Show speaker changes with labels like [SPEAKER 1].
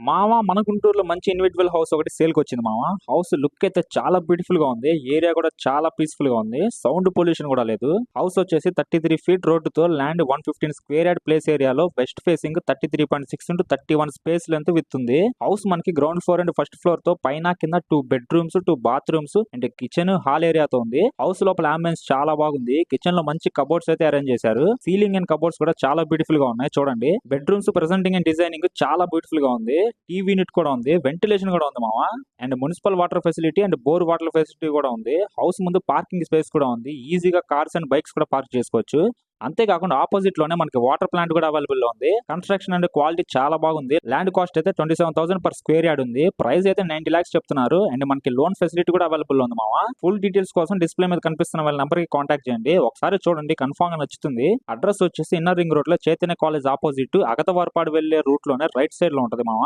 [SPEAKER 1] మామ మన గుంటూరులో మంచి ఇండివిడ్యువల్ హౌస్ ఒకటి సేల్కి వచ్చింది మామ. హౌస్ లుక్ అయితే చాలా బ్యూటిఫుల్ గా ఉంది. ఏరియా కూడా చాలా పీస్ఫుల్ గా ఉంది. సౌండ్ పొల్యూషన్ కూడా లేదు. హౌస్ వచ్చేసి 33 ఫీట్ రోడ్డుతో ల్యాండ్ 115 స్క్వేర్ యార్డ్ ప్లేస్ ఏరియాలో west facing 33.6 into 31 space length with ఉంది. హౌస్ మనకి ground floor and first floor తో పైన కింద 2 bedrooms 2 bathrooms and kitchen hall ఏరియాతో ఉంది. హౌస్ లోపల అంబియన్స్ చాలా బాగుంది. కిచెన్ లో మంచి కబోర్డ్స్ అయితే అరేంజ్ చేశారు. సీలింగ్ అండ్ కబోర్డ్స్ కూడా చాలా బ్యూటిఫుల్ గా ఉన్నాయి. చూడండి, బెడ్రూమ్స్ ప్రెజెంటింగ్ అండ్ డిజైనింగ్ చాలా బ్యూటిఫుల్ గా ఉంది. టీవీ యూనిట్ కూడా ఉంది. వెంటిలేషన్ కూడా ఉంది మామ. And municipal water facility and bore water facility కూడా ఉంది. హౌస్ ముందు పార్కింగ్ స్పేస్ కూడా ఉంది. ఈజీగా కార్స్ అండ్ బైక్స్ కూడా పార్క్ చేసుకోవచ్చు. అంతేకాకుండా ఆపోజిట్ లోనే మనకి వాటర్ ప్లాంట్ కూడా అవైలబుల్ లో ఉంది. కన్స్ట్రక్షన్ అండ్ క్వాలిటీ చాలా బాగుంది. ల్యాండ్ కాస్ట్ అయితే 27,000 per స్క్వేర్ యార్డ్ ఉంది. ప్రైస్ అయితే 90 lakhs చెప్తున్నారు. అండ్ మనకి లోన్ ఫెసిలిటీ కూడా అవైలబుల్ ఉంది మామ. ఫుల్ డీటెయిల్స్ కోసం డిస్ప్లే మీద కనిపిస్తున్న వాళ్ళ నెంబర్ కి కాంటాక్ట్ చేయండి. ఒకసారి చూడండి, కన్ఫర్మ్ గా నచ్చుతుంది. అడ్రస్ వచ్చేసి ఇన్నర్ రింగ్ రోడ్ లో చైతన్య కాలేజ్ ఆపోజిట్ అగతవారపాడు వెళ్లే రూట్ లోనే రైట్ సైడ్ లో ఉంటది మామ.